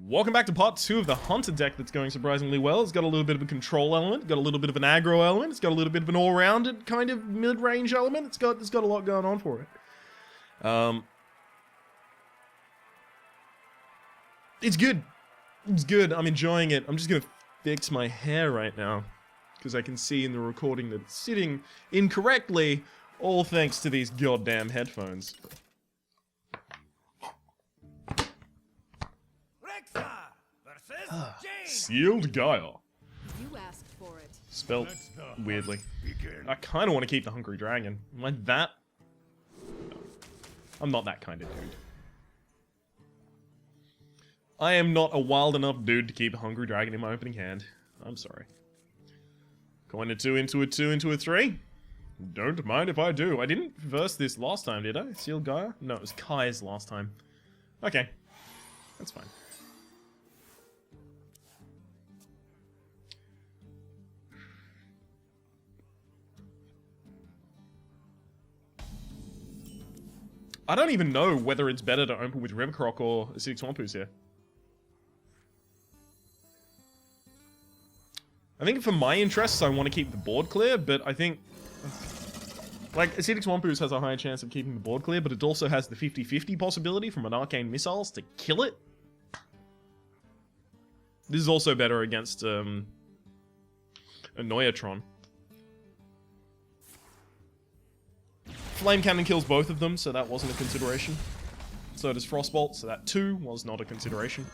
Welcome back to part 2 of the Hunter deck that's going surprisingly well. It's got a little bit of a control element, got a little bit of an aggro element, it's got a little bit of an all-rounded kind of mid-range element. It's got a lot going on for it. It's good. It's good. I'm enjoying it. I'm just gonna fix my hair right now because I can see in the recording that it's sitting incorrectly, all thanks to these goddamn headphones. Sealed Gaia. You asked for it. Spelled weirdly. I kind of want to keep the Hungry Dragon. Am I that? No. I'm not that kind of dude. I am not a wild enough dude to keep a Hungry Dragon in my opening hand. I'm sorry. Going to 2 into a 2 into a 3? Don't mind if I do. I didn't verse this last time, did I? Sealed Gaia? No, it was Kai's last time. Okay. That's fine. I don't even know whether it's better to open with Rivercroc or Acidic Swampooze here. I think for my interests, I want to keep the board clear, but I think... like, Acidic Swampooze has a higher chance of keeping the board clear, but it also has the 50-50 possibility from an Arcane Missiles to kill it. This is also better against, a Noyatron. Flame Cannon kills both of them, so that wasn't a consideration. So does Frostbolt, so that too was not a consideration.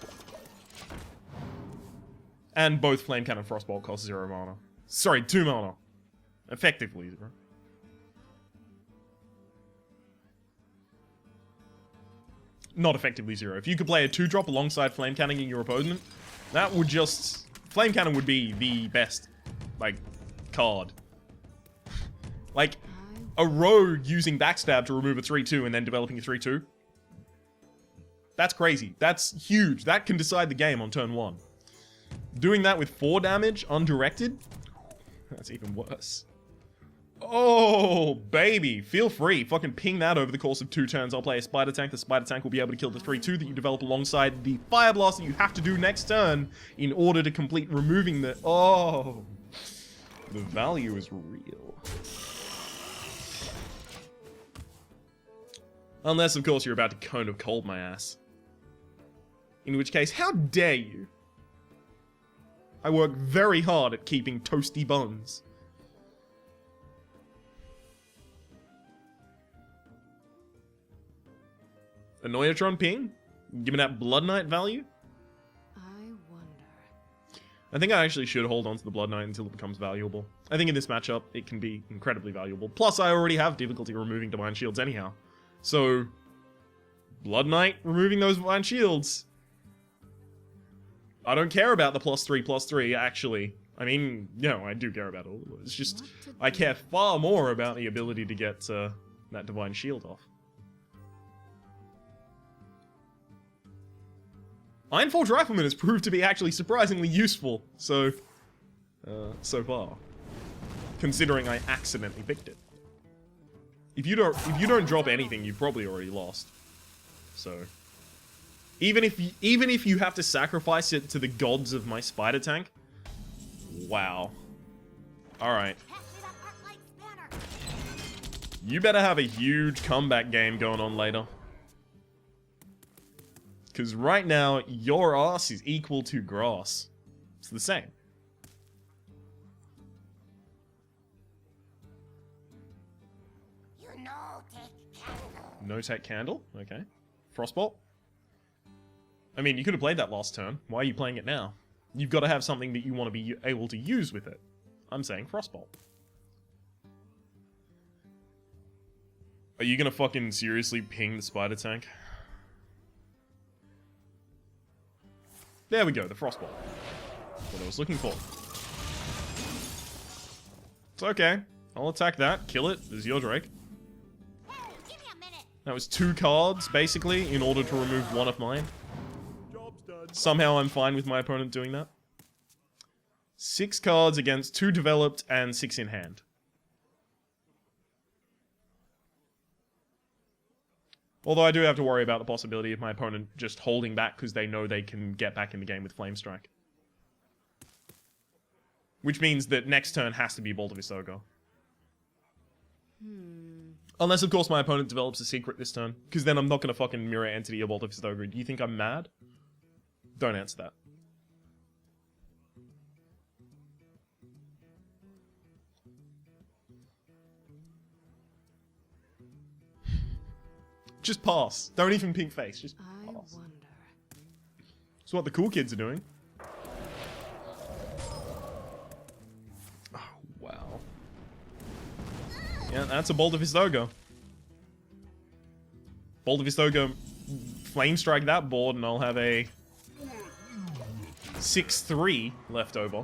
And both Flame Cannon and Frostbolt cost 0 mana. Sorry, 2 mana. Effectively 0. Not effectively 0. If you could play a 2-drop alongside Flame Cannoning your opponent, that would just... Flame Cannon would be the best, like, card. Like... a rogue using Backstab to remove a 3-2 and then developing a 3-2. That's crazy. That's huge. That can decide the game on turn 1. Doing that with 4 damage, undirected? That's even worse. Oh, baby. Feel free. Fucking ping that over the course of 2 turns. I'll play a Spider Tank. The Spider Tank will be able to kill the 3-2 that you develop alongside the Fire Blast that you have to do next turn in order to complete removing the... oh. The value is real. Unless, of course, you're about to Cone of Cold my ass. In which case, how dare you? I work very hard at keeping toasty buns. A Noyatron ping? Giving that Blood Knight value? I wonder. I think I actually should hold on to the Blood Knight until it becomes valuable. I think in this matchup, it can be incredibly valuable. Plus, I already have difficulty removing Divine Shields anyhow. So, Blood Knight removing those Divine Shields. I don't care about the +3/+3, actually. I mean, no, I do care about all of it. It's just, I care far more about the ability to get that Divine Shield off. Ironforge Rifleman has proved to be actually surprisingly useful, so far. Considering I accidentally picked it. If you don't drop anything, you've probably already lost. So, even if you have to sacrifice it to the gods of my Spider Tank, wow. All right. You better have a huge comeback game going on later. Because right now, your ass is equal to grass. It's the same. No-Tech Candle? Okay. Frostbolt? I mean, you could have played that last turn. Why are you playing it now? You've got to have something that you want to be able to use with it. I'm saying Frostbolt. Are you gonna fucking seriously ping the Spider Tank? There we go, the Frostbolt. That's what I was looking for. It's okay. I'll attack that, kill it. This is your Drake. That was 2 cards, basically, in order to remove 1 of mine. Somehow I'm fine with my opponent doing that. 6 cards against 2 developed and 6 in hand. Although I do have to worry about the possibility of my opponent just holding back because they know they can get back in the game with Flame Strike. Which means that next turn has to be Bolt of Isogo. Unless, of course, my opponent develops a secret this turn. Because then I'm not going to fucking Mirror Entity or Bolt of Isogo. Do you think I'm mad? Don't answer that. Just pass. Don't even pink face. Just pass. I wonder. That's what the cool kids are doing. Oh, wow. Yeah, that's a Bolt of Isogo. Bolt of Isogo, Flame Strike that board, and I'll have a 6-3 left over.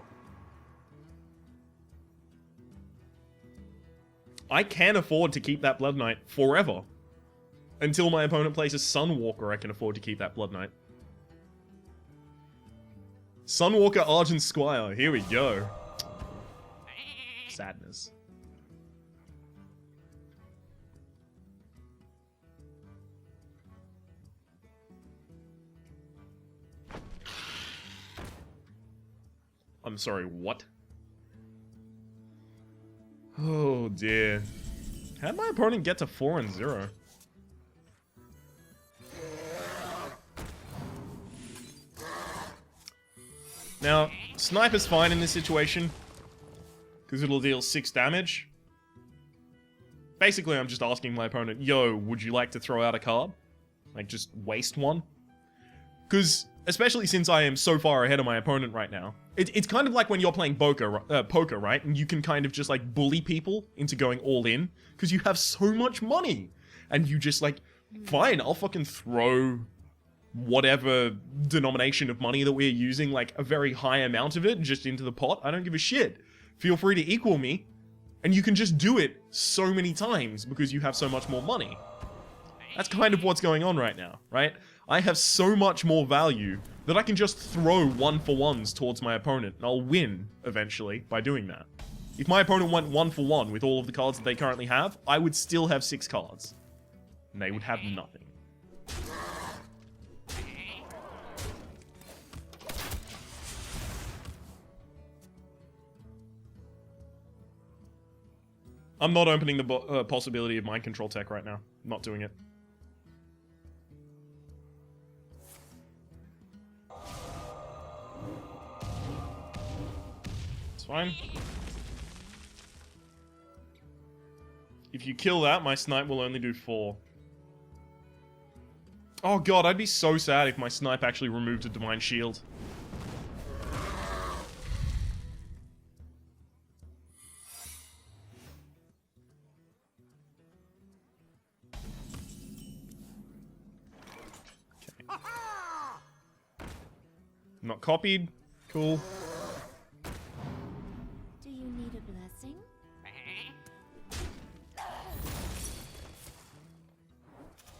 I can afford to keep that Blood Knight forever. Until my opponent plays a Sunwalker, I can afford to keep that Blood Knight. Sunwalker Argent Squire, here we go. Sadness. I'm sorry, what? Oh dear. How'd my opponent get to 4-0? Now, Sniper's fine in this situation, because it'll deal 6 damage. Basically, I'm just asking my opponent, yo, would you like to throw out a card? Like, just waste one? Because, especially since I am so far ahead of my opponent right now, it's kind of like when you're playing poker, right? And you can kind of just, like, bully people into going all in, because you have so much money. And you just, like, fine, I'll fucking throw whatever denomination of money that we're using, like a very high amount of it, just into the pot. I don't give a shit. Feel free to equal me, and you can just do it so many times because you have so much more money. That's kind of what's going on right now, right? I have so much more value that I can just throw 1-for-1s towards my opponent, and I'll win eventually by doing that. If my opponent went 1-for-1 with all of the cards that they currently have, I would still have 6 cards, and they would have nothing. I'm not opening the possibility of Mind Control tech right now. I'm not doing it. It's fine. If you kill that, my snipe will only do 4. Oh god, I'd be so sad if my snipe actually removed a Divine Shield. Not copied. Cool. Do you need a blessing?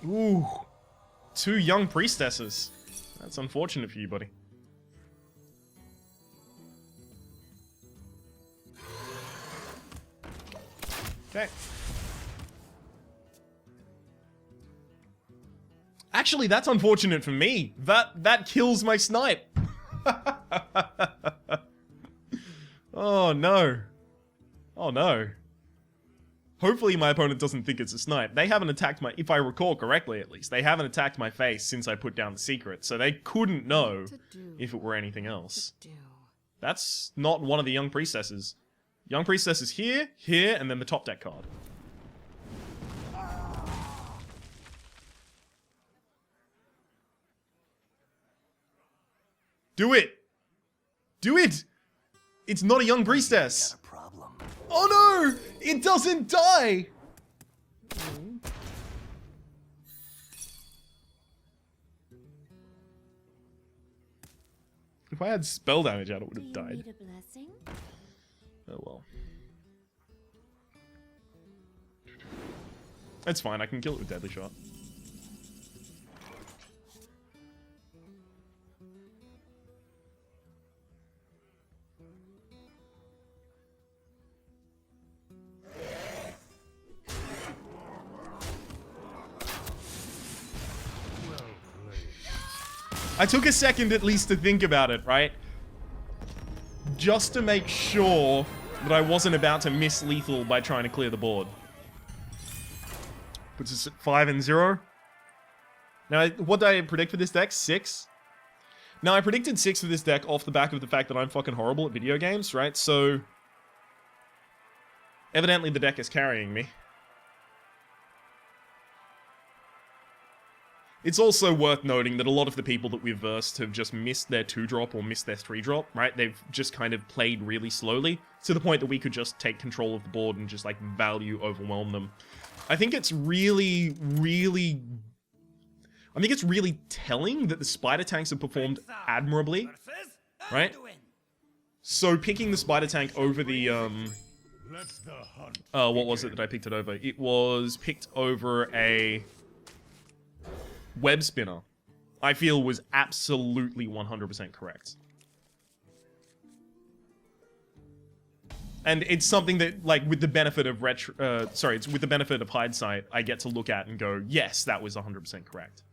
Ooh. 2 young priestesses. That's unfortunate for you, buddy. Okay. Actually, that's unfortunate for me. That kills my snipe. Oh no. Oh no. Hopefully my opponent doesn't think it's a snipe. They haven't attacked my, if I recall correctly at least, they haven't attacked my face since I put down the secret, so they couldn't know if it were anything else. That's not one of the young priestesses. Young priestess is here, here, and then the top deck card. Do it! Do it! It's not a young priestess! Oh no! It doesn't die! If I had spell damage out, it would have died. Need a blessing? Oh well. It's fine, I can kill it with Deadly Shot. I took a second at least to think about it, right? Just to make sure that I wasn't about to miss lethal by trying to clear the board. Puts us at 5-0. Now, what did I predict for this deck? 6? Now, I predicted 6 for this deck off the back of the fact that I'm fucking horrible at video games, right? So, evidently the deck is carrying me. It's also worth noting that a lot of the people that we've versed have just missed their 2-drop or missed their 3-drop, right? They've just kind of played really slowly, to the point that we could just take control of the board and just, like, value overwhelm them. I think it's really telling that the spider tanks have performed admirably, right? So picking the spider tank over the, what was it that I picked it over? It was picked over a web spinner, I feel was absolutely 100% correct. And it's something that, like, with the benefit of it's with the benefit of hindsight, I get to look at and go, yes, that was 100% correct.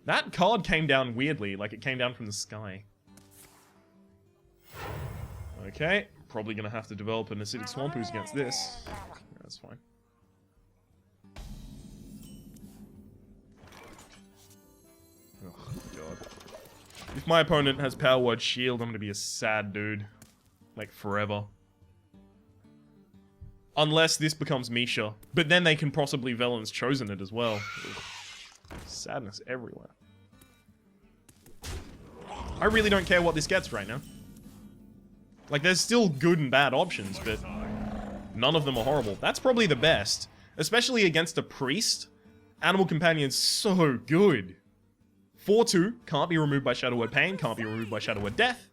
That card came down weirdly, like it came down from the sky. Okay, probably gonna have to develop an acidic swamp who's against this. Yeah, that's fine. Oh, God. If my opponent has Power Word Shield, I'm gonna be a sad dude. Like, forever. Unless this becomes Misha. But then they can possibly Velen's Chosen it as well. Ugh. Sadness everywhere. I really don't care what this gets right now. Like, there's still good and bad options, but none of them are horrible. That's probably the best. Especially against a priest. Animal Companion's so good. 4-2, can't be removed by Shadow Word Pain, can't be removed by Shadow Word Death.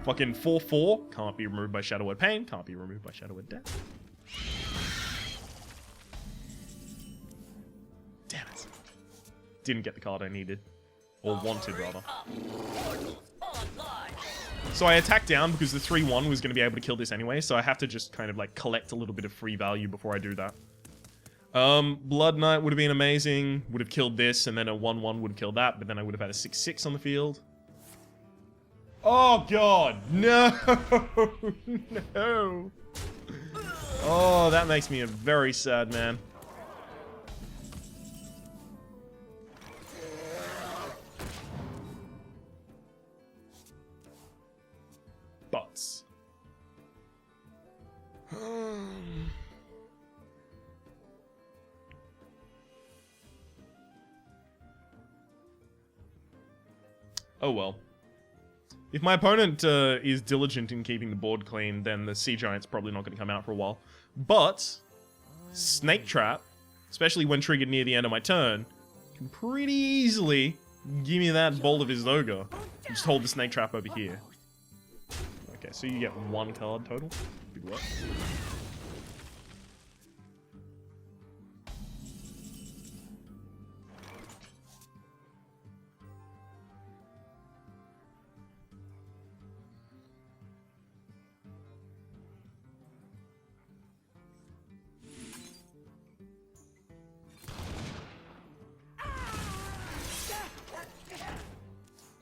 Fucking 4-4, can't be removed by Shadow Word Pain, can't be removed by Shadow Word Death. Damn it. Didn't get the card I needed. Or wanted, rather. So I attacked down because the 3-1 was going to be able to kill this anyway, so I have to just kind of, like, collect a little bit of free value before I do that. Blood Knight would have been amazing. Would have killed this, and then a 1-1 would have killed that, but then I would have had a 6-6 on the field. Oh, God! No! No! Oh, that makes me a very sad man. Butts. Oh well. If my opponent is diligent in keeping the board clean, then the Sea Giant's probably not going to come out for a while. But Snake Trap, especially when triggered near the end of my turn, can pretty easily give me that Bolt of his Ogre. Just hold the Snake Trap over here. Okay, so you get 1 card total. Good work.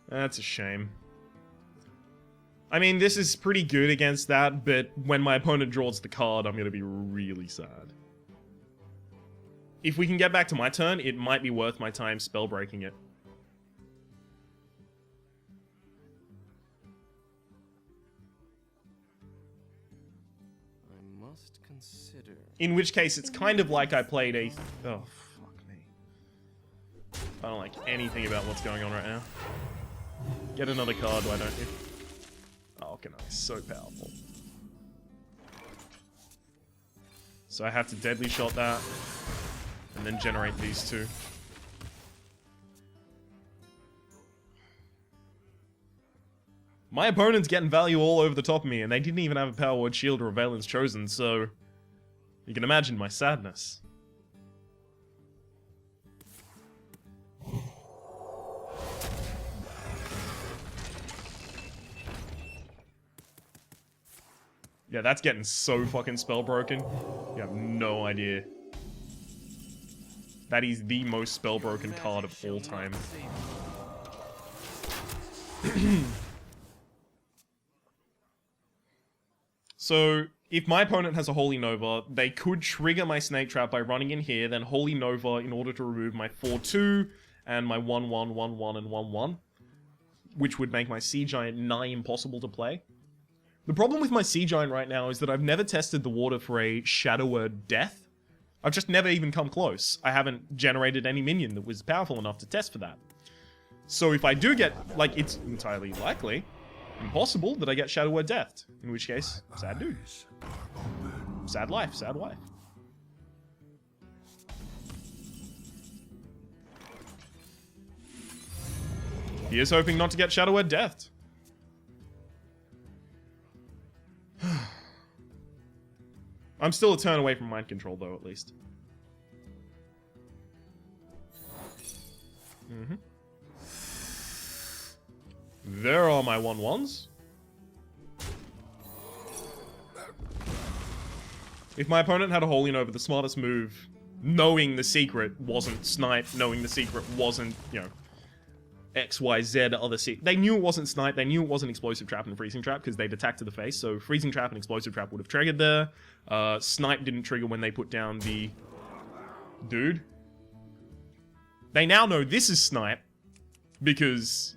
That's a shame. I mean, this is pretty good against that, but when my opponent draws the card, I'm gonna be really sad. If we can get back to my turn, it might be worth my time spell breaking it. I must consider. In which case, it's kind of like I played a... Oh, fuck me. I don't like anything about what's going on right now. Get another card, why don't you? Oh, can I? So powerful. So I have to Deadly Shot that, and then generate these two. My opponent's getting value all over the top of me, and they didn't even have a Power Word Shield or a Valen's Chosen, so you can imagine my sadness. Yeah, that's getting so fucking spell broken. You have no idea. That is the most spell broken card of all time. So, if my opponent has a Holy Nova, they could trigger my Snake Trap by running in here, then Holy Nova in order to remove my 4-2 and my 1-1, 1-1, and 1-1, which would make my Sea Giant nigh impossible to play. The problem with my Sea Giant right now is that I've never tested the water for a Shadower Death. I've just never even come close. I haven't generated any minion that was powerful enough to test for that. So if I do get, like, it's entirely likely, impossible, that I get Shadower Death. In which case, sad dude. Sad life, sad wife. He is hoping not to get Shadower Death. I'm still a turn away from mind control, though, at least. There are my 1-1s. If my opponent had a Holy Nova, the smartest move, knowing the secret wasn't Snipe, knowing the secret wasn't, you know, XYZ other secret. They knew it wasn't Snipe, they knew it wasn't Explosive Trap and Freezing Trap because they'd attacked to the face, so Freezing Trap and Explosive Trap would have triggered there. Snipe didn't trigger when they put down the dude. They now know this is Snipe because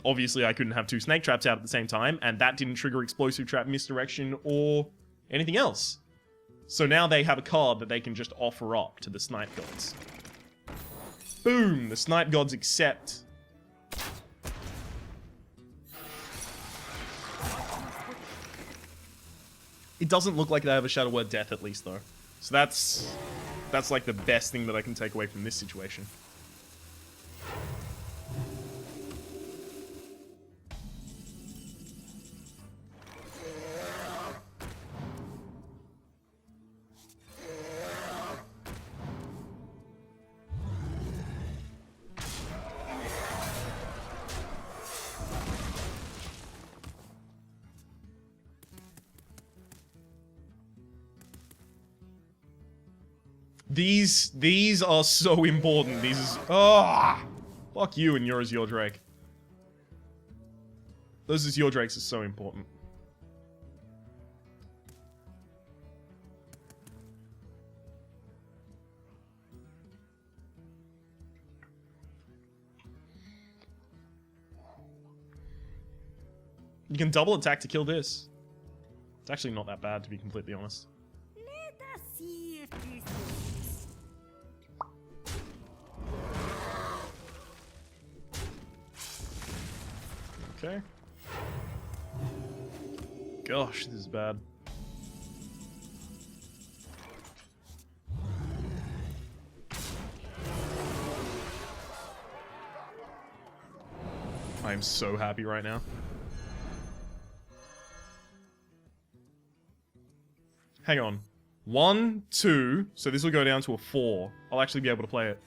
obviously I couldn't have two Snake Traps out at the same time, and that didn't trigger Explosive Trap, Misdirection, or anything else. So now they have a card that they can just offer up to the Snipe Gods. Boom! The Snipe Gods accept. It doesn't look like they have a Shadow Word Death, at least, though. So that's like the best thing that I can take away from this situation. These are so important. These is fuck you and yours, your Drake. Those is your Drakes are so important. You can double attack to kill this. It's actually not that bad, to be completely honest. Let us see if this Okay. Gosh, this is bad. I am so happy right now. Hang on. 1, 2, so this will go down to a 4. I'll actually be able to play it.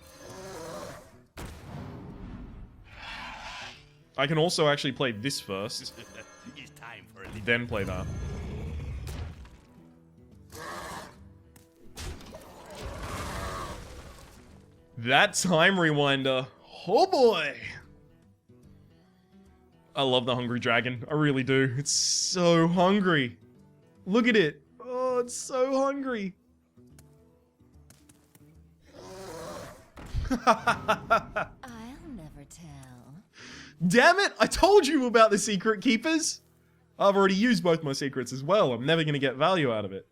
I can also actually play this first, then play that. That time rewinder. Oh boy! I love the Hungry Dragon. I really do. It's so hungry. Look at it. Oh, it's so hungry. I'll never tell. Damn it! I told you about the secret keepers! I've already used both my secrets as well. I'm never gonna get value out of it.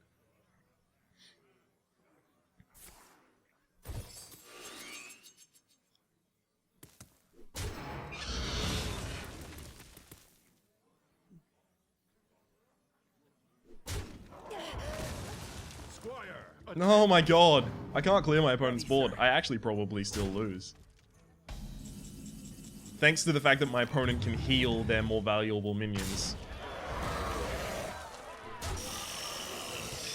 Oh my god. I can't clear my opponent's board. I actually probably still lose. Thanks to the fact that my opponent can heal their more valuable minions.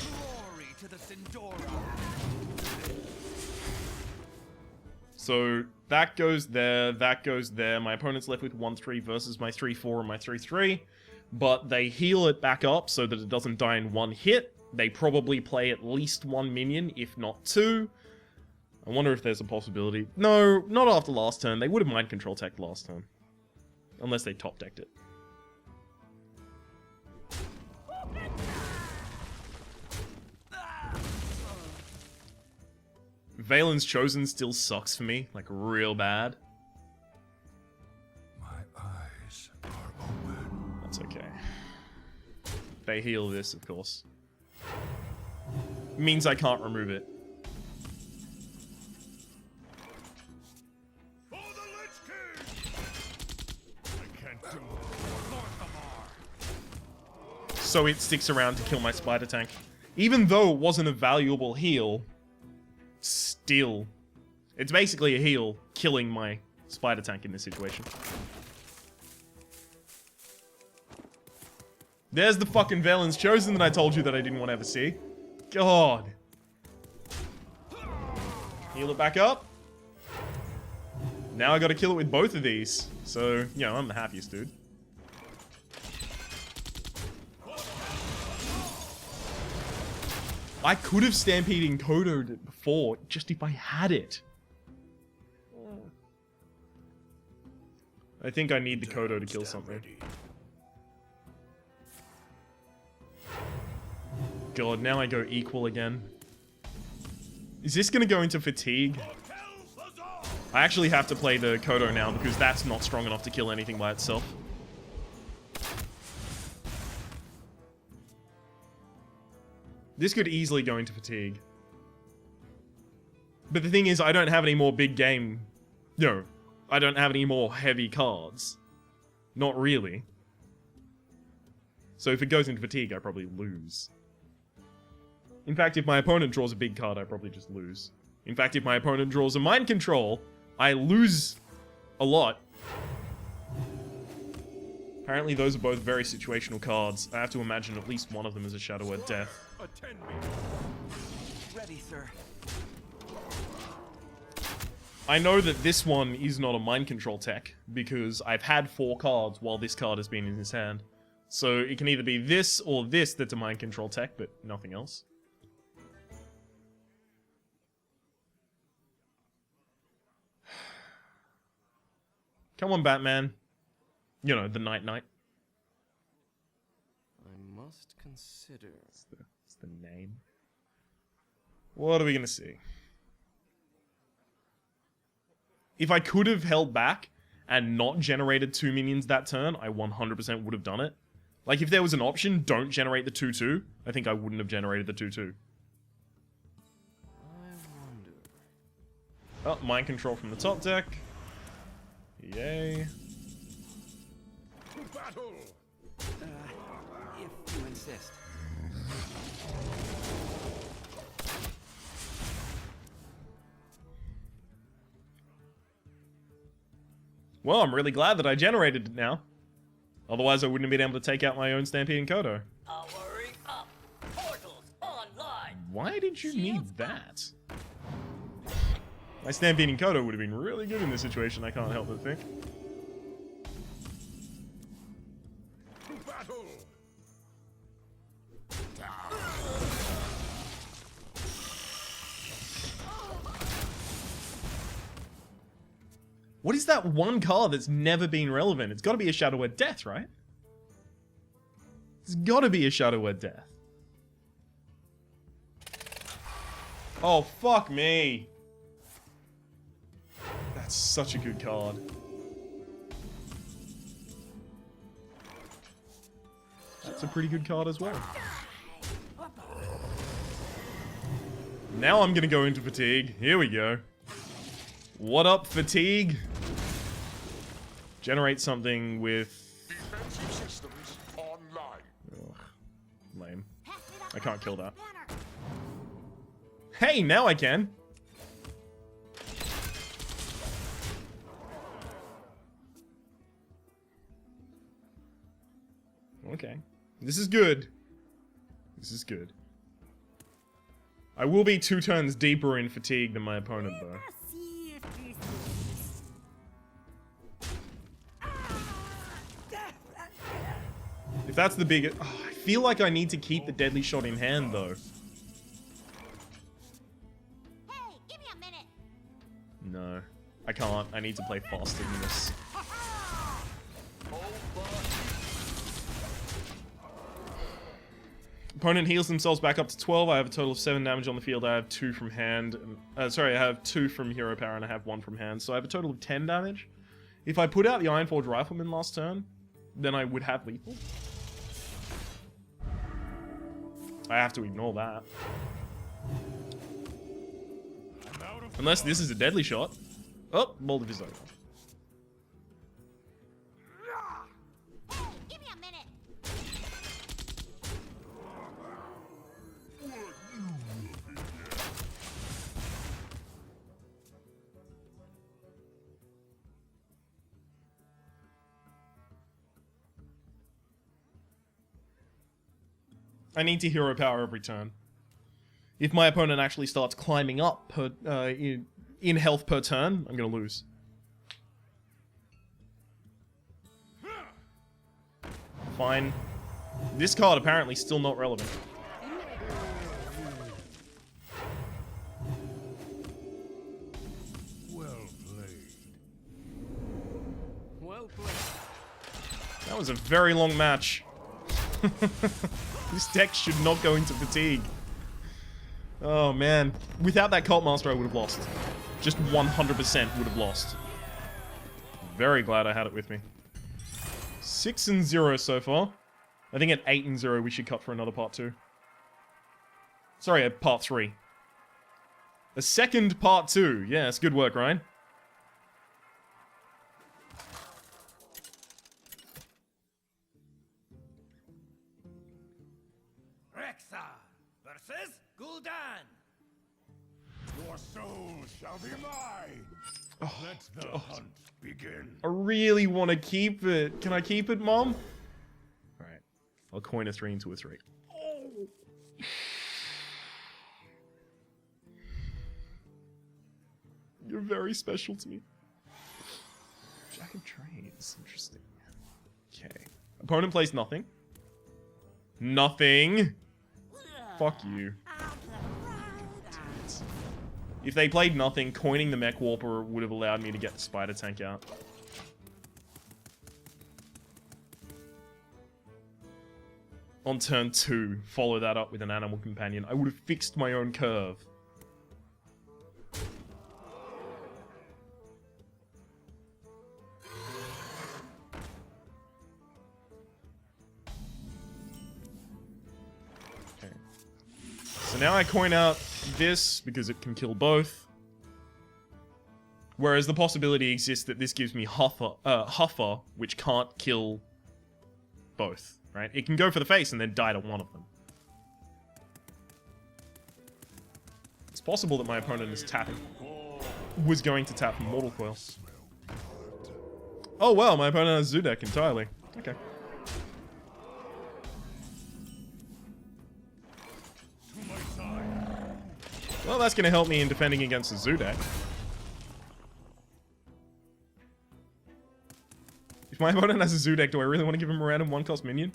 Glory to the Sindora. So that goes there, that goes there. My opponent's left with 1-3 versus my 3-4 and my 3-3. But they heal it back up so that it doesn't die in one hit. They probably play at least one minion, if not two. I wonder if there's a possibility. No, not after last turn. They would have mind control tech last turn. Unless they top decked it. Valen's Chosen still sucks for me, like real bad. My eyes are open. That's okay. They heal this, of course. Means I can't remove it. For the Lich King! I can't do it. So it sticks around to kill my spider tank. Even though it wasn't a valuable heal, still. It's basically a heal killing my spider tank in this situation. There's the fucking Valen's Chosen that I told you that I didn't want to ever see. God. Heal it back up. Now I gotta kill it with both of these. So, you know, I'm the happiest dude. I could have Stampeding Kodo'd it before, just if I had it. I think I need the Kodo to kill something. God, now I go equal again. Is this gonna go into fatigue? I actually have to play the Kodo now because that's not strong enough to kill anything by itself. This could easily go into fatigue. But the thing is, I don't have any more big game... No, I don't have any more heavy cards. Not really. So if it goes into fatigue, I probably lose. In fact, if my opponent draws a big card, I probably just lose. In fact, if my opponent draws a Mind Control, I lose a lot. Apparently those are both very situational cards. I have to imagine at least one of them is a Shadow Word Death. Attend me. Ready, sir. I know that this one is not a Mind Control tech, because I've had 4 cards while this card has been in his hand. So it can either be this or this that's a Mind Control tech, but nothing else. Come on, Batman. You know, the Night Knight. I must consider. It's the name. What are we gonna see? If I could have held back and not generated 2 minions that turn, I 100% would have done it. Like, if there was an option, don't generate the 2/2, I think I wouldn't have generated the 2/2. I wonder. Oh, Mind Control from the top deck. Yay. To battle! If you insist. Well, I'm really glad that I generated it now. Otherwise, I wouldn't have been able to take out my own Stampeding Kodo. Powering up. Portals online. Why did you need that? My Stampeding Kodo would have been really good in this situation, I can't help but think. To battle! What is that one card that's never been relevant? It's got to be a Shadow Word Death, right? It's got to be a Shadow Word Death. Oh, fuck me. That's such a good card. That's a pretty good card as well. Now I'm going to go into Fatigue. Here we go. What up, Fatigue? Generate something with... Defensive systems online. Ugh, lame. I can't kill that. Hey, now I can. Okay. This is good. This is good. I will be 2 turns deeper in Fatigue than my opponent, though. See if this If that's the biggest... Oh, I feel like I need to keep the Deadly Shot in hand, though. Hey, give me a minute. No. I can't. I need to play faster than this. Opponent heals themselves back up to 12. I have a total of 7 damage on the field. I have 2 from hand. Sorry, I have 2 from hero power and I have 1 from hand. So I have a total of 10 damage. If I put out the Ironforge Rifleman last turn, then I would have lethal. I have to ignore that. Unless this is a deadly shot. Oh, Mold of his own. Hey, give me a minute. I need to hero power every turn. If my opponent actually starts climbing up per, in health per turn, I'm going to lose. Fine. This card apparently still not relevant. Well played. Well played. That was a very long match. This deck should not go into fatigue. Oh man. Without that Cult Master, I would have lost. Just 100% would have lost. Very glad I had it with me. 6-0 so far. I think at 8-0 we should cut for another part 2. Sorry, a part 3. A second part 2. Yes, good work, Ryan. Versus Gul'dan. Your soul shall be mine. Let the hunt begin. I really want to keep it. Can I keep it, Mom? Alright. I'll coin a 3 into a 3. Oh. You're very special to me. Jack of Trades. Interesting. Okay. Opponent plays nothing. Nothing. Fuck you. If they played nothing, coining the Mech Warper would have allowed me to get the Spider Tank out. On turn 2, follow that up with an Animal Companion. I would have fixed my own curve. Okay. So now I coin out this because it can kill both. Whereas the possibility exists that this gives me Huffer, which can't kill both, right? It can go for the face and then die to one of them. It's possible that my opponent is tapping. Was going to tap Mortal Coil. Oh well, my opponent has Zudek entirely. Okay. Well, that's going to help me in defending against the Zudek. If my opponent has a Zudek, do I really want to give him a random 1-cost minion?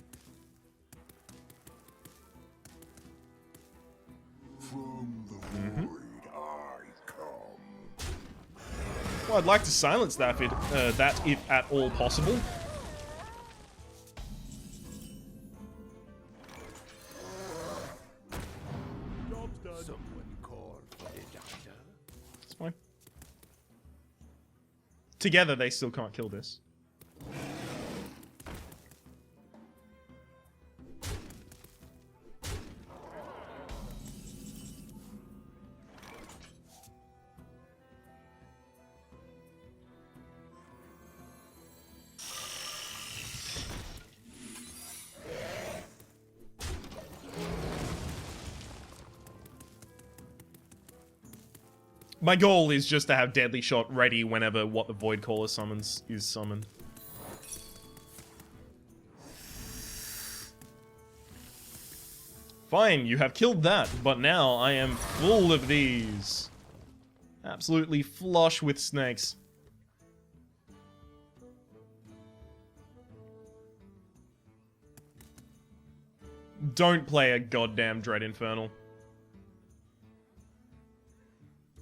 From the void I come. Well, I'd like to silence that if at all possible. Someone call for the doctor. It's fine. Together, they still can't kill this. My goal is just to have Deadly Shot ready whenever what the Void Caller summons is summoned. Fine, you have killed that, but now I am full of these. Absolutely flush with snakes. Don't play a goddamn Dread Infernal.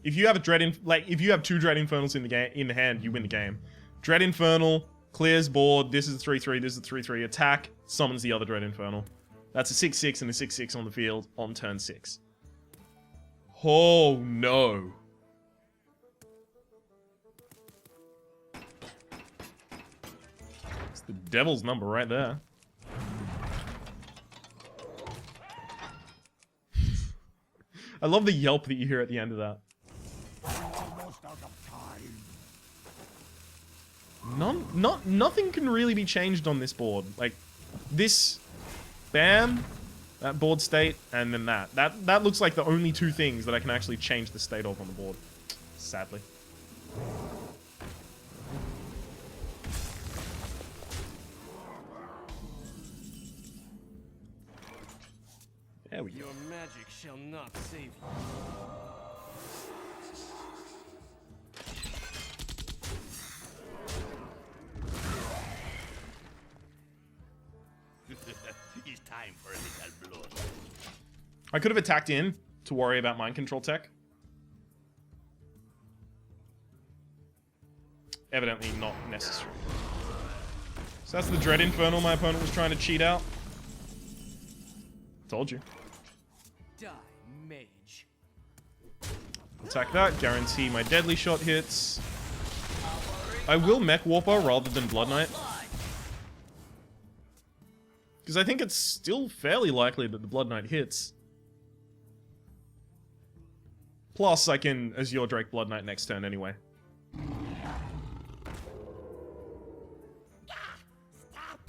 If you have if you have 2 Dread Infernals in the hand, you win the game. Dread Infernal clears board. This is a 3/3. This is a 3/3. Attack summons the other Dread Infernal. That's a 6-6 and a 6-6 on the field on turn 6. Oh no. It's the devil's number right there. I love the yelp that you hear at the end of that. Almost out of time. Nothing can really be changed on this board. Like, this, bam, that board state, and then that. That looks like the only two things that I can actually change the state of on the board. Sadly. There we go. Your magic shall not save you. It's time for a little blood. I could have attacked in to worry about mind control tech. Evidently not necessary. So that's the Dread Infernal my opponent was trying to cheat out. Told you. Die, mage. Attack that, guarantee my deadly shot hits. I will Mech Warper rather than Blood Knight. Because I think it's still fairly likely that the Blood Knight hits. Plus, I can Azure Drake Blood Knight next turn anyway.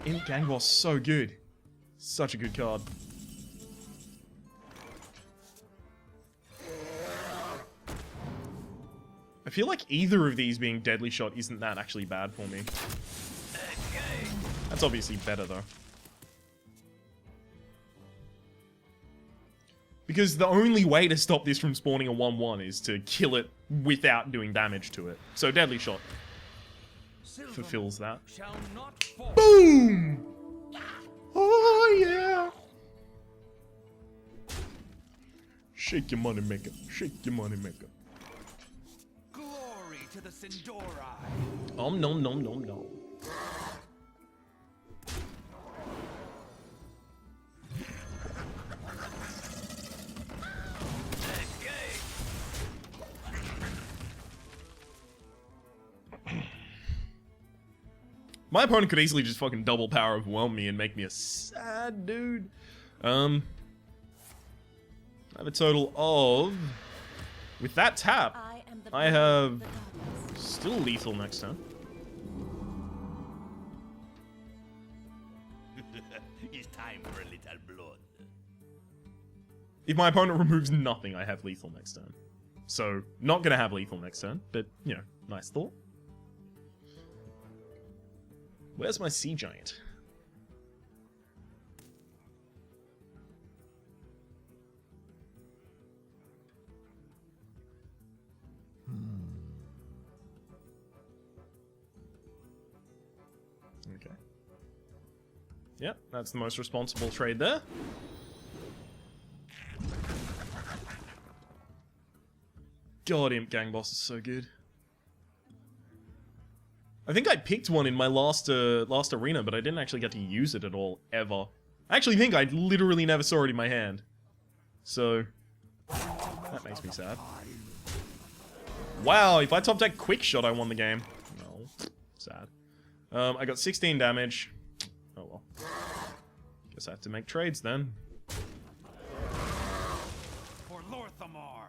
Imp Gang Boss, so good. Such a good card. I feel like either of these being Deadly Shot isn't that actually bad for me. That's obviously better though. Because the only way to stop this from spawning a 1-1 is to kill it without doing damage to it. So Deadly Shot fulfills that. Shall not fall. Boom! Oh yeah! Shake your money maker. Shake your money maker. Glory to the Sindori. Nom nom nom nom nom. My opponent could easily just fucking double power overwhelm me and make me a sad dude. I have a total of... With that tap, I have still lethal next turn. It's time for a little blood. If my opponent removes nothing, I have lethal next turn. So, not gonna have lethal next turn, but, you know, nice thought. Where's my Sea Giant? Okay. Yep, that's the most responsible trade there. God, Imp Gang Boss is so good. I think I picked one in my last arena, but I didn't actually get to use it at all, ever. I actually think I literally never saw it in my hand. So, that makes me sad. Wow, if I top deck Quick Shot, I won the game. No, sad. I got 16 damage. Oh well. Guess I have to make trades then. For Lorthamar.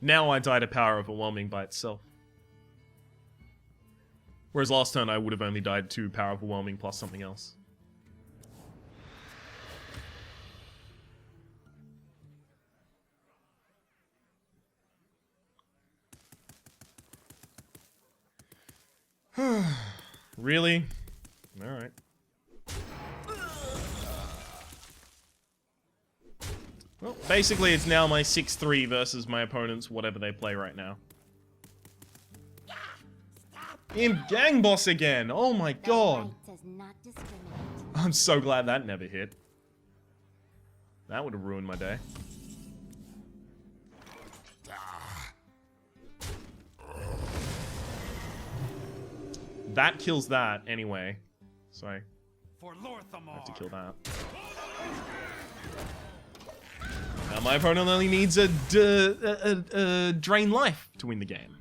Now I die to Power Overwhelming by itself. Whereas last turn I would have only died to Power Overwhelming plus something else. Really? Alright. Well, basically it's now my 6-3 versus my opponent's whatever they play right now. Imp Gang Boss again! Oh my god! Does not discriminate. I'm so glad that never hit. That would have ruined my day. That kills that anyway. So I For Lorthamar. have to kill that. Now my opponent only needs a drain life to win the game.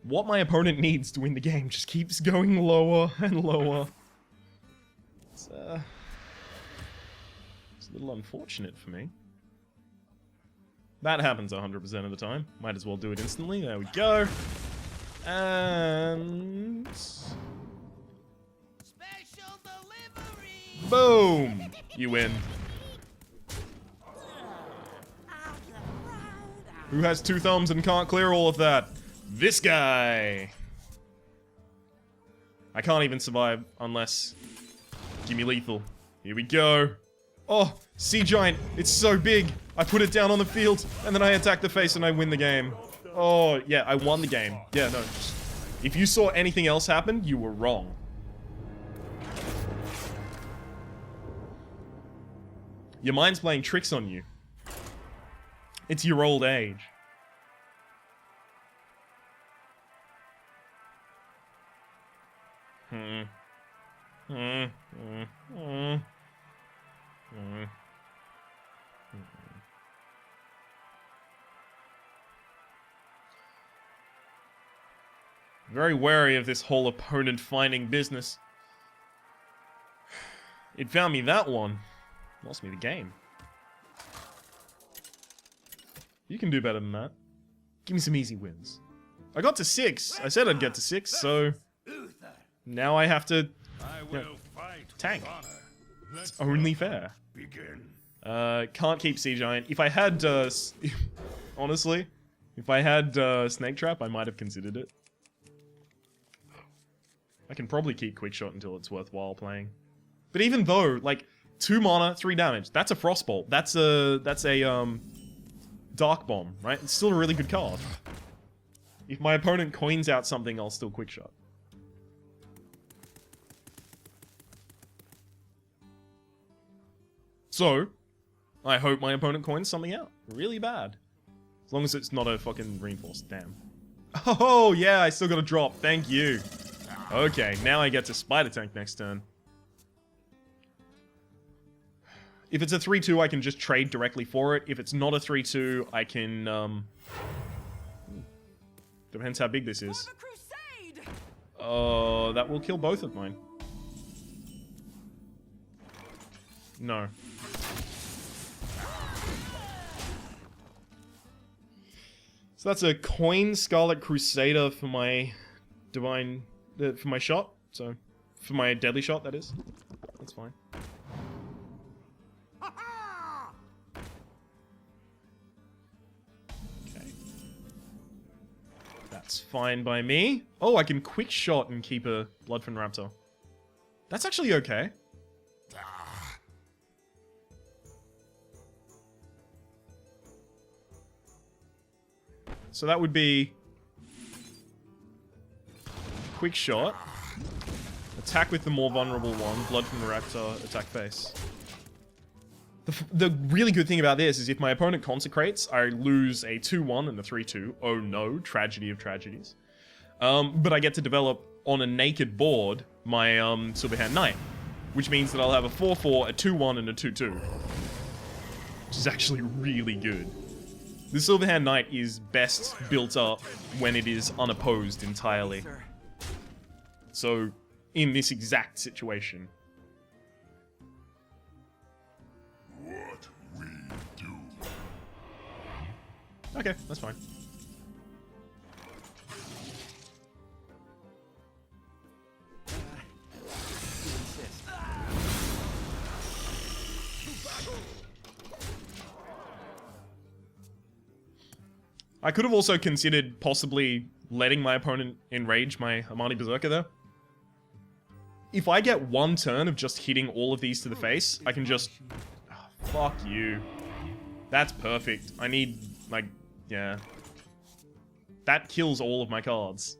What my opponent needs to win the game just keeps going lower and lower. It's a little unfortunate for me. That happens 100% of the time. Might as well do it instantly. There we go. And... Special delivery. boom! You win. Who has 2 thumbs and can't clear all of that? This guy! I can't even survive unless... give me lethal. Here we go. Oh, Sea Giant. It's so big. I put it down on the field, and then I attack the face and I win the game. Oh, yeah, I won the game. Yeah, no. If you saw anything else happen, you were wrong. Your mind's playing tricks on you. It's your old age. Very wary of this whole opponent finding business. It found me that one. Lost me the game. You can do better than that. Give me some easy wins. I got to 6. I said I'd get to 6, so... now I have to... I will fight tank. with honor. Let's It's only fair. begin. Can't keep Sea Giant. If I had, honestly, if I had, Snake Trap, I might have considered it. I can probably keep Quickshot until it's worthwhile playing. But even though, like, 2 mana, 3 damage, that's a Frostbolt. That's a, Dark Bomb, right? It's still a really good card. If my opponent coins out something, I'll still Quickshot. So, I hope my opponent coins something out. Really bad. As long as it's not a fucking reinforced. Damn. Oh, yeah, I still got a drop. Thank you. Okay, now I get to Spider Tank next turn. If it's a 3-2, I can just trade directly for it. If it's not a 3-2, I can, depends how big this is. For the crusade! That will kill both of mine. No. So that's a coin Scarlet Crusader for my divine, for my shot. So, for my deadly shot, that is. That's fine. Okay. That's fine by me. Oh, I can quick shot and keep a Bloodfin Raptor. That's actually okay. So that would be quick shot, attack with the more vulnerable one, Blood from the Raptor, attack face. The really good thing about this is if my opponent consecrates, I lose a 2-1 and a 3-2. Oh no, tragedy of tragedies. But I get to develop on a naked board my Silverhand Knight, which means that I'll have a 4-4, a 2-1, and a 2-2. Which is actually really good. The Silverhand Knight is best built up when it is unopposed entirely. So, in this exact situation. What we do. Okay, that's fine. I could have also considered possibly letting my opponent enrage my Amani Berserker there. If I get 1 turn of just hitting all of these to the face, I can just... oh, fuck you. That's perfect. I need, like, yeah. That kills all of my cards.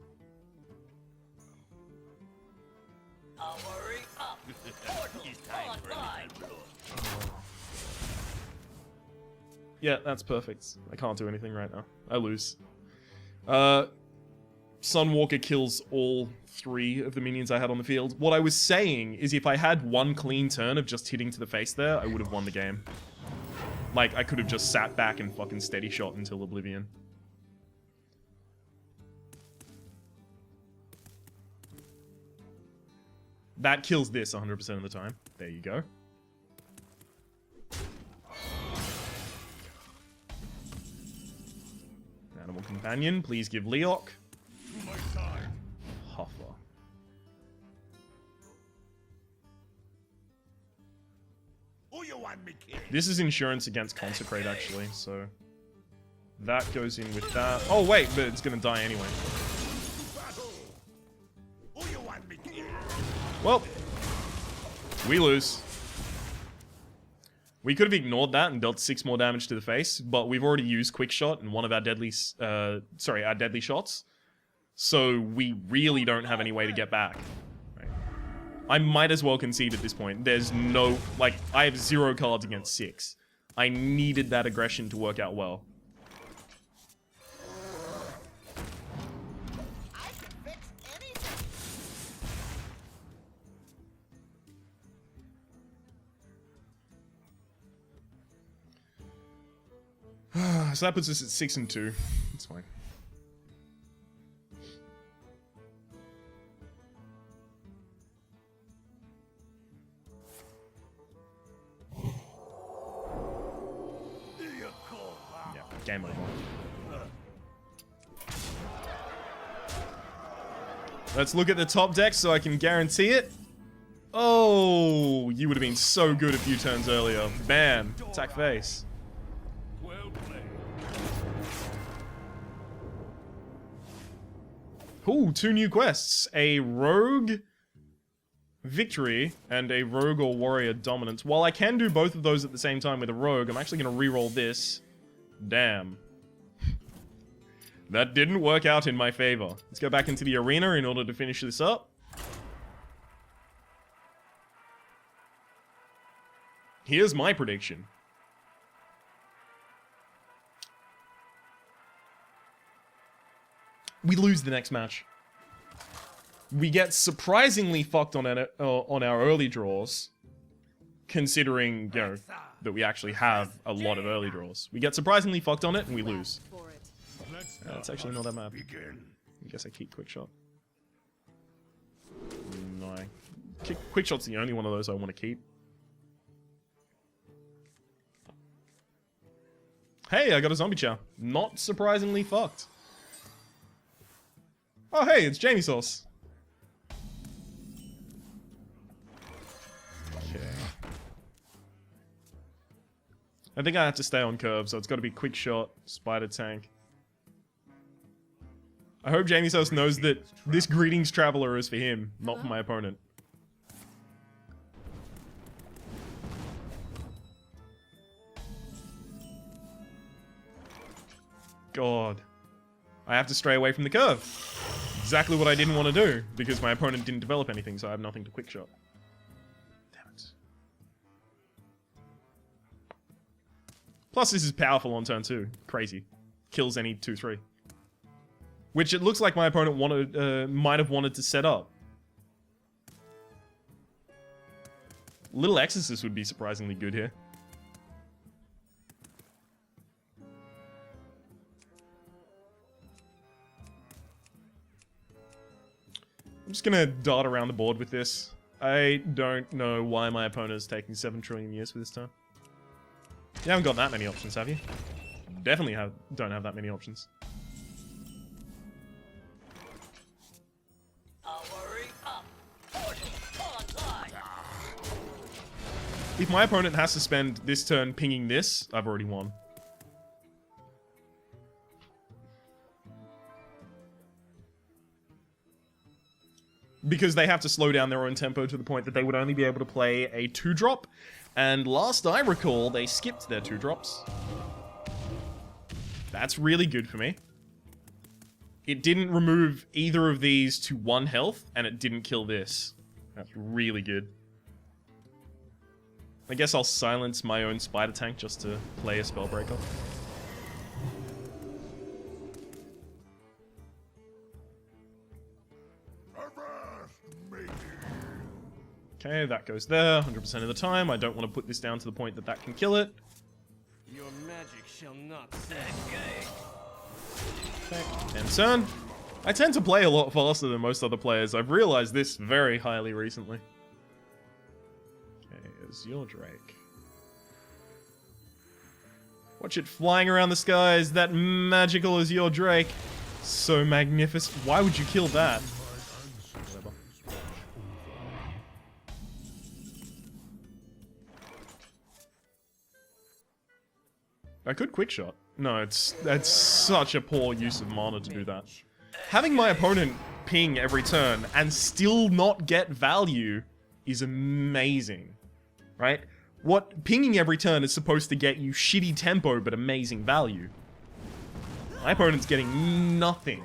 Hurry up. Portal online. Yeah, that's perfect. I can't do anything right now. I lose. Sunwalker kills all 3 of the minions I had on the field. What I was saying is if I had one clean turn of just hitting to the face there, I would have won the game. Like, I could have just sat back and fucking steady shot until Oblivion. That kills this 100% of the time. There you go. Animal Companion, please give Leok. To my side. Hoffa. Who you want me kill? This is insurance against Consecrate, actually, so... That goes in with that. Oh, wait, but it's gonna die anyway. Battle. Who you want me kill? Well, we lose. We could have ignored that and dealt 6 more damage to the face, but we've already used Quick Shot in one of our deadly, our deadly shots. So we really don't have any way to get back. Right. I might as well concede at this point. There's no, like, I have 0 cards against 6. I needed that aggression to work out well. I can fix anything. So that puts us at 6 and 2. That's fine. Yeah, game over. Let's look at the top deck so I can guarantee it. Oh, you would have been so good a few turns earlier. Bam, attack face. Well played. Ooh, 2 new quests. A rogue victory and a rogue or warrior dominance. While I can do both of those at the same time with a rogue, I'm actually going to re-roll this. Damn. That didn't work out in my favor. Let's go back into the arena in order to finish this up. Here's my prediction. We lose the next match. We get surprisingly fucked on our early draws, considering, you know, that we actually have a lot of early draws. We get surprisingly fucked on it, and we lose. That's actually not that bad. Begin. I guess I keep Quick Shot. No. Quick Shot's the only one of those I want to keep. Hey, I got a zombie chow. Not surprisingly fucked. Oh, hey, it's Jamie Sauce. Okay. I think I have to stay on curve, so it's got to be Quick Shot, Spider Tank. I hope Jamie Sauce knows that this Greetings Traveler is for him, not for my opponent. God. I have to stray away from the curve. Exactly what I didn't want to do, because my opponent didn't develop anything, so I have nothing to Quick Shot. Damn it. Plus, this is powerful on turn 2. Crazy. Kills any 2-3. Which it looks like my opponent might have wanted to set up. Little Exorcist would be surprisingly good here. I'm just gonna dart around the board with this. I don't know why my opponent is taking 7 trillion years for this turn. You haven't got that many options, have you? Definitely don't have that many options. Hurry up. Portal online. If my opponent has to spend this turn pinging this, I've already won. Because they have to slow down their own tempo to the point that they would only be able to play a 2-drop. And last I recall, they skipped their 2-drops. That's really good for me. It didn't remove either of these to 1 health, and it didn't kill this. That's really good. I guess I'll silence my own spider tank just to play a Spellbreaker. Okay, that goes there 100% of the time. I don't want to put this down to the point that that can kill it. Your magic shall not Okay, end turn. I tend to play a lot faster than most other players. I've realized this very highly recently. Okay, Azure Drake. Watch it flying around the skies. That magical Azure Drake. So magnificent. Why would you kill that? Whatever. I could quick shot. No, that's such a poor use of mana to do that. Having my opponent ping every turn and still not get value is amazing, right? What pinging every turn is supposed to get you shitty tempo but amazing value. My opponent's getting nothing.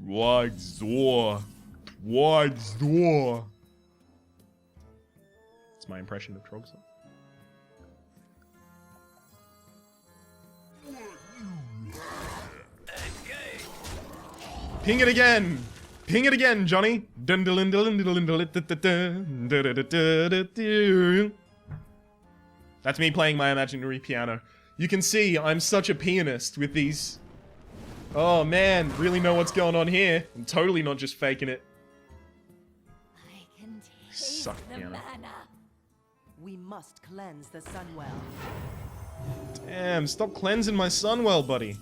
Trogzor. It's my impression of Trogzor. Ping it again! Ping it again, Johnny! That's me playing my imaginary piano. You can see I'm such a pianist with these. Oh man, really know what's going on here. I'm totally not just faking it. I can taste Suck the piano. mana. We must cleanse the Sunwell. Damn, stop cleansing my Sunwell, buddy.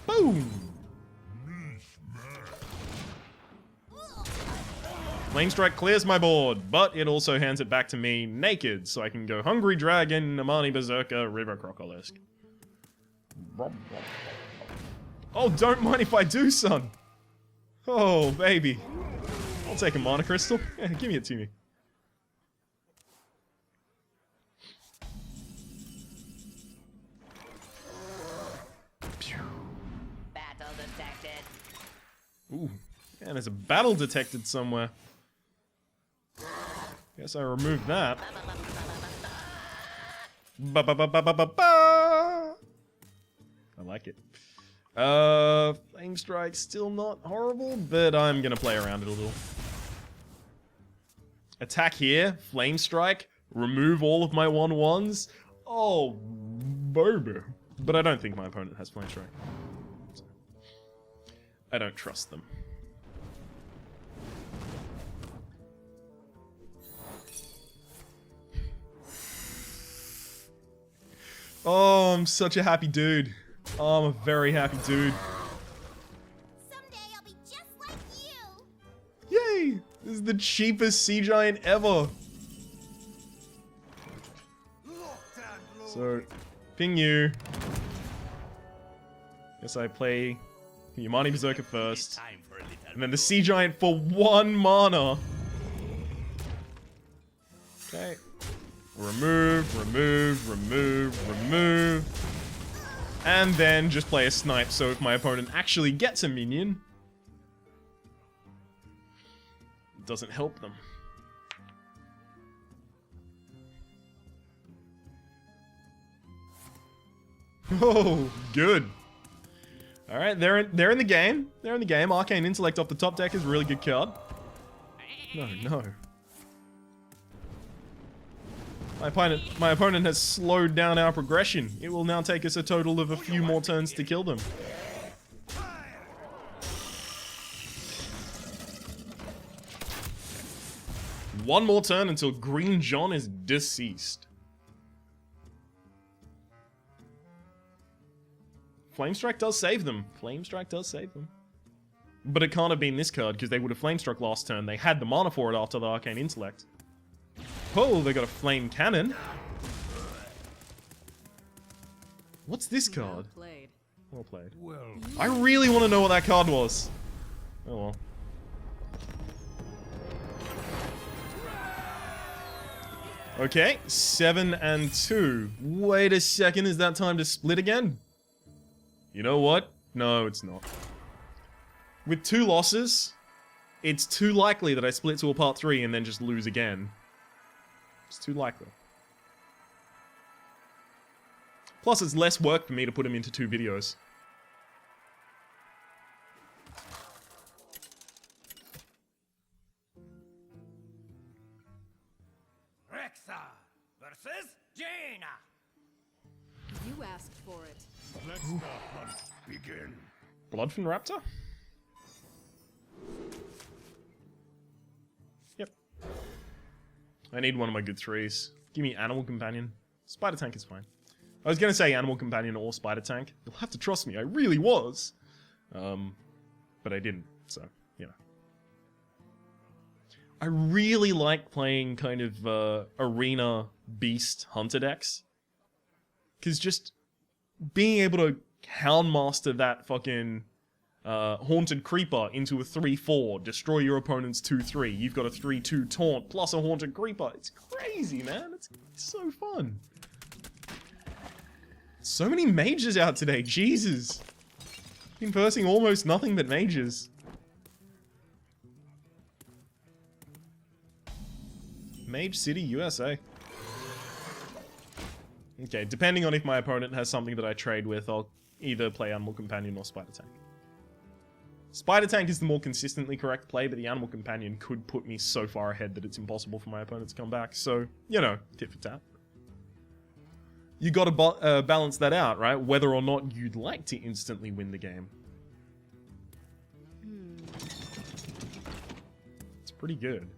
Boom! Flamestrike clears my board, but it also hands it back to me naked, so I can go Hungry Dragon, Amani Berserker, River Crocolisk. Oh, don't mind if I do, son! Oh, baby. I'll take a Mana Crystal. Yeah, give it to me. Battle detected. Ooh, man, there's a battle detected somewhere. Guess I removed that. Ba ba ba ba ba ba ba. I like it. Flame Strike still not horrible, but I'm gonna play around it a little. Attack here, Flame Strike, remove all of my 1/1s. Oh, baby. But I don't think my opponent has Flame Strike. So, I don't trust them. Oh, I'm such a happy dude. Oh, I'm a very happy dude. Someday I'll be just like you. Yay! This is the cheapest sea giant ever. So, ping you. Guess I play Yamani Berserker first. And then the sea giant for 1 mana. Okay. Remove, remove, remove, remove. And then just play a snipe, so if my opponent actually gets a minion, it doesn't help them. Oh, good. Alright, they're in the game. They're in the game. Arcane Intellect off the top deck is a really good card. No, no. My opponent has slowed down our progression. It will now take us a total of a few more turns to kill them. One more turn until Green John is deceased. Flamestrike does save them. Flamestrike does save them. But it can't have been this card, because they would have Flamestruck last turn. They had the mana for it after the Arcane Intellect. Oh, they got a Flame Cannon. What's this card? Played. Well played. Well, I really want to know what that card was. Oh well. Okay, 7 and 2. Wait a second, is that time to split again? You know what? No, it's not. With 2 losses, it's too likely that I split to a part 3 and then just lose again. It's too likely. Plus, it's less work for me to put them into 2 videos. Rexa versus Jaina. You asked for it. Let the hunt begin. Bloodfin Raptor? Yep. I need one of my good 3s. Give me Animal Companion. Spider Tank is fine. I was gonna say Animal Companion or Spider Tank. You'll have to trust me, I really was. But I didn't, so, you know. I really like playing kind of arena beast hunter decks. Because just being able to Houndmaster that fucking Haunted Creeper into a 3-4, destroy your opponent's 2-3, you've got a 3-2 taunt plus a Haunted Creeper. It's crazy, man. It's so fun. So many mages out today, Jesus. Been versing almost nothing but mages. Mage City, USA. Okay, depending on if my opponent has something that I trade with, I'll either play Animal Companion or Spider Tank. Spider Tank is the more consistently correct play, but the Animal Companion could put me so far ahead that it's impossible for my opponent to come back. So, you know, tit for tat. You gotta balance that out, right? Whether or not you'd like to instantly win the game. It's pretty good.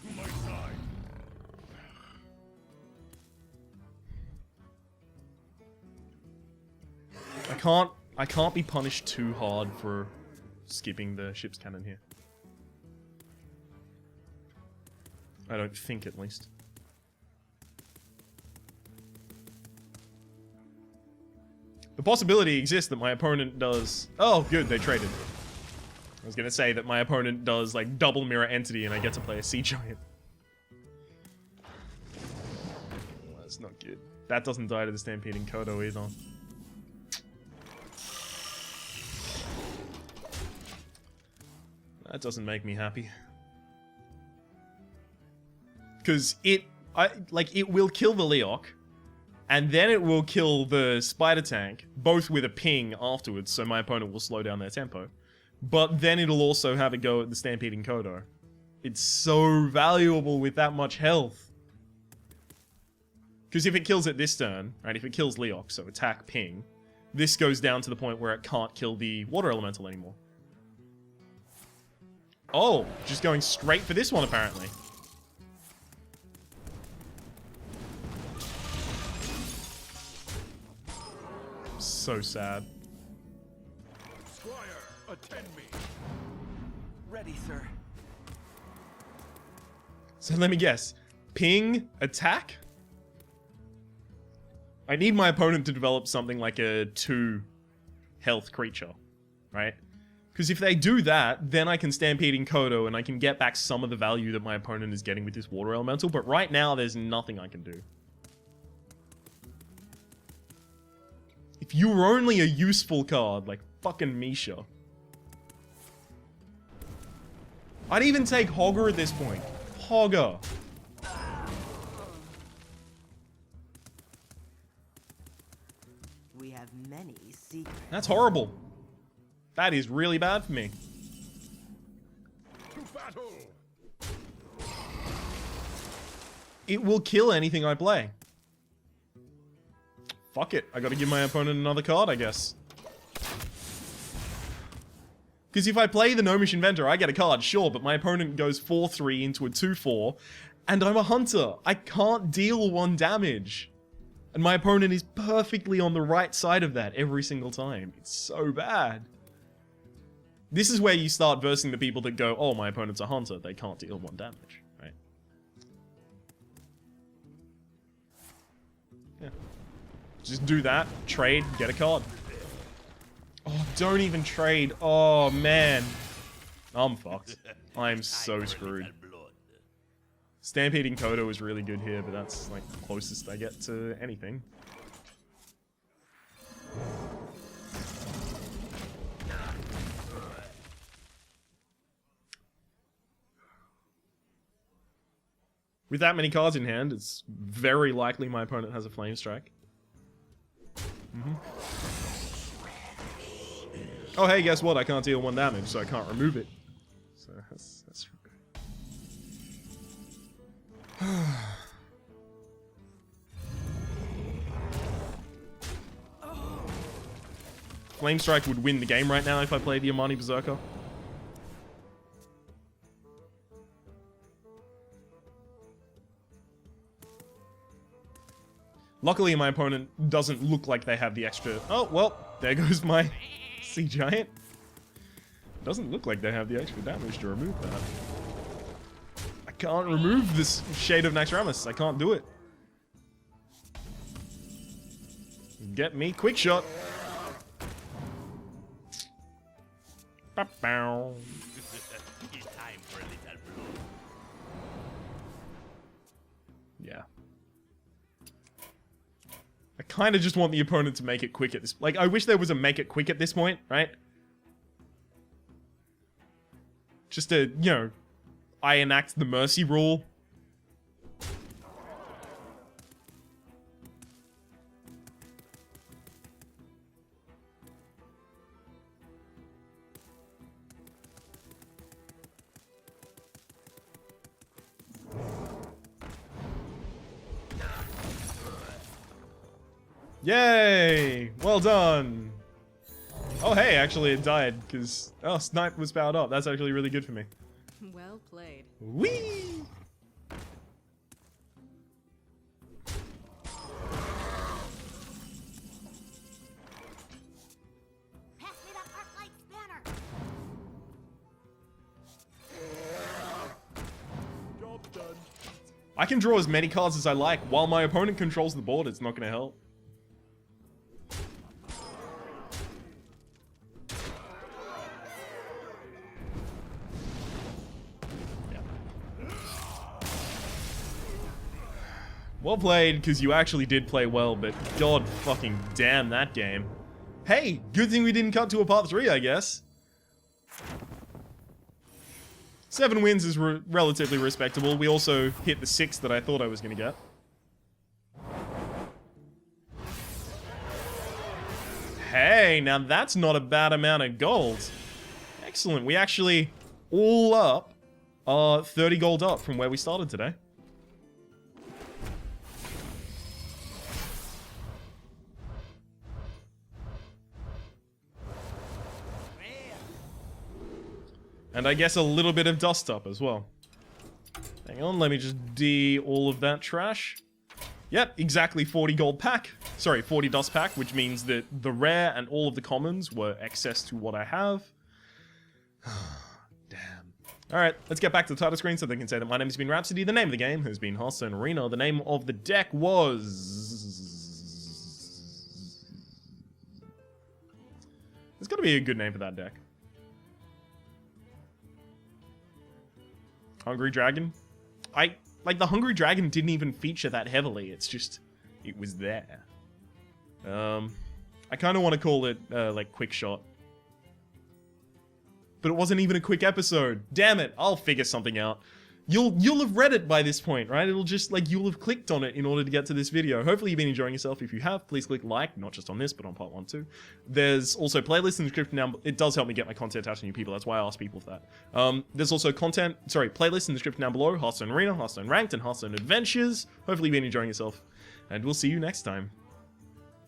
To my side. I can't be punished too hard for skipping the ship's cannon here. I don't think, at least. The possibility exists that my opponent does... Oh, good, they traded. I was gonna say that my opponent does, like, double Mirror Entity and I get to play a Sea Giant. Well, that's not good. That doesn't die to the Stampeding Kodo either. That doesn't make me happy. Because it will kill the Leok, and then it will kill the Spider Tank, both with a ping afterwards, so my opponent will slow down their tempo. But then it'll also have a go at the Stampeding Kodo. It's so valuable with that much health. Because if it kills it this turn, right, if it kills Leok, so attack, ping, this goes down to the point where it can't kill the Water Elemental anymore. Oh, just going straight for this one, apparently. So sad. Squire, attend me. Ready, sir. So let me guess. Ping, attack? I need my opponent to develop something like a 2 health creature, right? Because if they do that, then I can Stampeding Kodo and I can get back some of the value that my opponent is getting with this Water Elemental, but right now there's nothing I can do. If you were only a useful card, like fucking Misha. I'd even take Hogger at this point. Hogger. We have many secrets. That's horrible. That is really bad for me. To battle. It will kill anything I play. Fuck it. I gotta give my opponent another card, I guess. Because if I play the Gnomish Inventor, I get a card, sure, but my opponent goes 4-3 into a 2-4, and I'm a hunter. I can't deal 1 damage. And my opponent is perfectly on the right side of that every single time. It's so bad. This is where you start versing the people that go, oh, my opponent's a hunter, they can't deal 1 damage, right? Yeah. Just do that, trade, get a card. Oh, don't even trade. Oh, man. I'm fucked. I'm so screwed. Stampeding Kodo is really good here, but that's like the closest I get to anything. With that many cards in hand, it's very likely my opponent has a Flame Strike. Oh hey, guess what? I can't deal 1 damage, so I can't remove it. So that's Flame Strike would win the game right now if I played the Amani Berserker. Luckily, my opponent doesn't look like they have the extra... Oh, well, there goes my Sea Giant. Doesn't look like they have the extra damage to remove that. I can't remove this Shade of Naxxramas. I can't do it. Get me quick shot. Ba-bow. It's time for a little blow. Yeah. I kind of just want the opponent to make it quick at this... Like, I wish there was a make it quick at this point, right? Just to, you know, I enact the mercy rule. Yay! Well done! Oh hey, actually it died, because... Oh, Snipe was powered up. That's actually really good for me. Well played. Whee! Pass me that Arclight's banner. Job done. I can draw as many cards as I like. While my opponent controls the board, it's not going to help. Well played, because you actually did play well, but god fucking damn that game. Hey, good thing we didn't cut to a part 3, I guess. 7 wins is relatively respectable. We also hit the 6 that I thought I was going to get. Hey, now that's not a bad amount of gold. Excellent. We actually, all up, are 30 gold up from where we started today. And I guess a little bit of dust up as well. Hang on, let me just D all of that trash. Yep, exactly 40 gold pack. Sorry, 40 dust pack, which means that the rare and all of the commons were excess to what I have. Damn. Alright, let's get back to the title screen so they can say that my name has been Rhapsody. The name of the game has been Hearthstone Arena. The name of the deck was... There's gotta be a good name for that deck. Hungry Dragon? Like, the Hungry Dragon didn't even feature that heavily. It's just, it was there. I kind of want to call it, like, Quick Shot. But it wasn't even a quick episode. Damn it, I'll figure something out. You'll have read it by this point, right? It'll just, like, you'll have clicked on it in order to get to this video. Hopefully you've been enjoying yourself. If you have, please click like, not just on this, but on part 1 too. There's also playlists in the description down below. It does help me get my content out to new people. That's why I ask people for that. There's also playlists in the description down below. Hearthstone Arena, Hearthstone Ranked, and Hearthstone Adventures. Hopefully you've been enjoying yourself. And we'll see you next time.